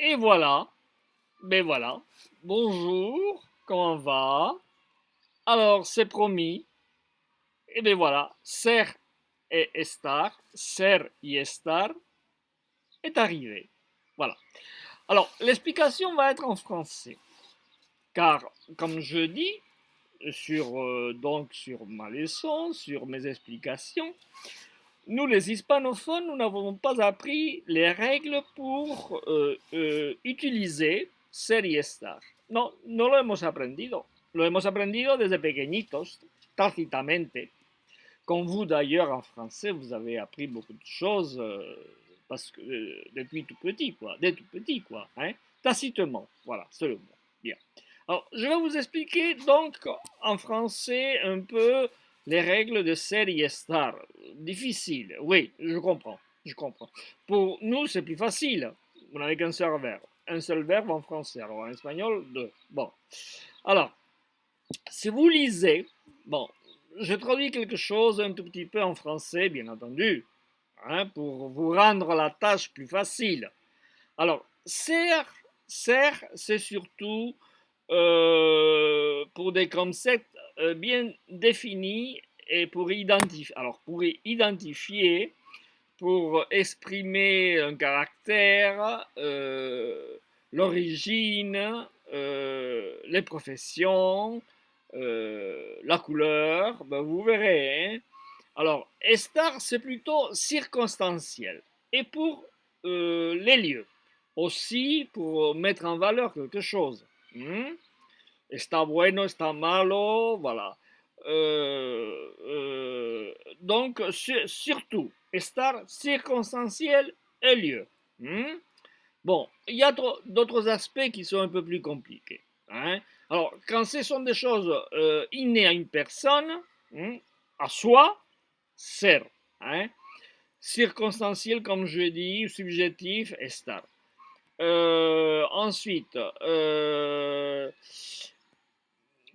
Et voilà, ben voilà. Bonjour, comment va? Alors, c'est promis. Et ben voilà, ser et estar, ser y estar est arrivé. Voilà. Alors, l'explication va être en français. Car, comme je dis, sur ma leçon, sur mes explications, nous les hispanophones, nous n'avons pas appris les règles pour utiliser ser y estar. No, no lo hemos aprendido. Lo hemos aprendido desde pequeñitos, tácitamente. Comme vous d'ailleurs en français, vous avez appris beaucoup de choses parce que depuis tout petit, quoi, dès tout petit, quoi, hein, tacitement. Voilà, c'est le mot. Bien. Alors, je vais vous expliquer donc en français un peu les règles de ser y estar. Difficile, oui, je comprends, je comprends. Pour nous, c'est plus facile. Vous n'avez qu'un seul verbe. Un seul verbe en français. Alors en espagnol, deux. Bon. Alors, si vous lisez, bon, je traduis quelque chose un tout petit peu en français, bien entendu, hein, pour vous rendre la tâche plus facile. Alors, ser, c'est surtout pour des concepts bien définis et pour identifier. Alors, pour identifier, pour exprimer un caractère, l'origine, les professions, la couleur, ben vous verrez. Hein. Alors, estar, c'est plutôt circonstanciel. Et pour les lieux, aussi pour mettre en valeur quelque chose. Está bueno, está malo, voilà. Donc, surtout, estar circonstanciel et lieu. Bon, il y a d'autres aspects qui sont un peu plus compliqués. Hein. Alors, quand ce sont des choses innées à une personne, à soi, ser. Hein. Circonstanciel, comme je dis, subjectif, estar. Ensuite,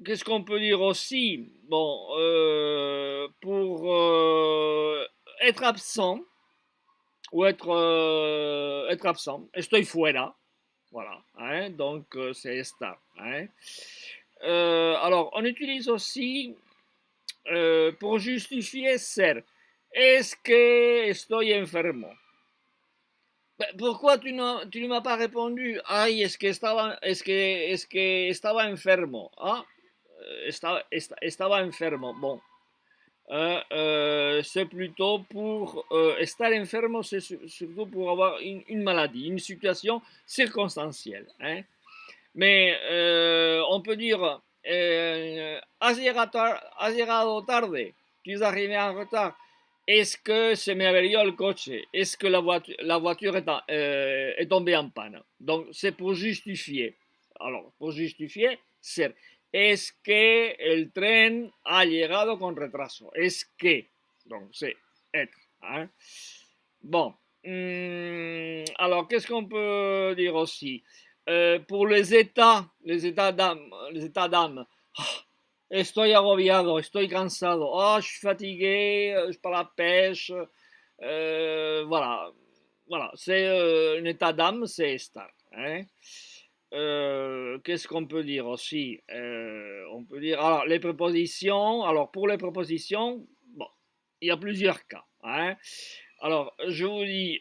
qu'est-ce qu'on peut dire aussi? Bon, pour être absent, ou être absent, estoy fuera, voilà, hein, donc c'est estar. Hein. Alors, on utilise aussi pour justifier ser. Est-ce que estoy enfermo? Ben, pourquoi tu ne m'as pas répondu? Ay, es que estaba enfermo. Ah, estaba enfermo. Bon, c'est plutôt pour estar enfermo, c'est surtout pour avoir une maladie, une situation circonstancielle. Hein. Mais on peut dire has llegado tarde, tu es arrivé en retard. Est-ce que se me averió el coche? Est-ce que la voiture est tombée en panne? Donc c'est pour justifier. Alors, pour justifier, c'est est-ce que el tren ha llegado con retraso? Est-ce que? Donc c'est être. Hein? Bon. Alors, qu'est-ce qu'on peut dire aussi? Pour les états d'âme, oh, estoy agobiado, estoy cansado, oh, je suis fatigué, je suis par la pêche, voilà, voilà, c'est un état d'âme, c'est estar. Hein. Qu'est-ce qu'on peut dire aussi? On peut dire, alors, les prépositions, alors pour les prépositions, bon, il y a plusieurs cas. Hein. Alors, je vous dis,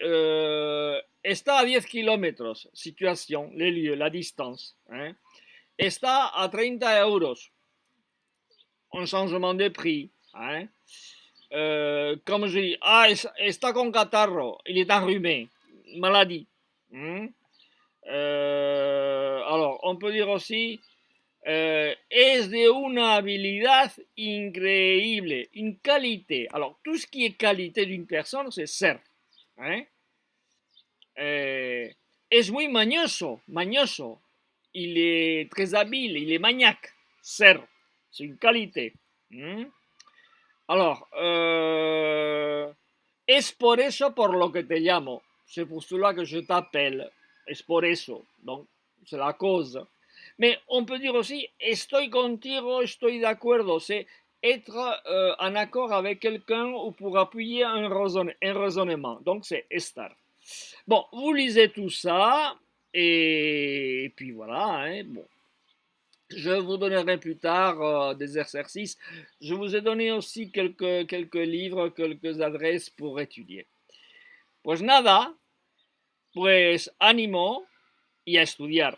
está a 10 kilómetros, situation, les lieux, la distance. Hein. Está a 30 euros, un changement de prix. Hein. Comme je dis, ah, está con catarro, il est enrhumé, maladie. Alors, on peut dire aussi, es de una habilidad increíble, une qualité. Alors, tout ce qui est qualité d'une personne, c'est ser. Hein. Es muy mañoso, mañoso. Il est très habile, il est maniaque. Ser, c'est une qualité. Alors, es por eso por lo que te llamo. C'est pour cela que je t'appelle. Es por eso. Donc, c'est la cause. Mais on peut dire aussi, estoy contigo, estoy de acuerdo. C'est être en accord avec quelqu'un ou pour appuyer un raisonnement. Donc, c'est estar. Bon, vous lisez tout ça Et puis voilà, hein, bon. Je vous donnerai plus tard des exercices. Je vous ai donné aussi quelques livres, quelques adresses pour étudier. Pues nada, pues ánimo y a estudiar.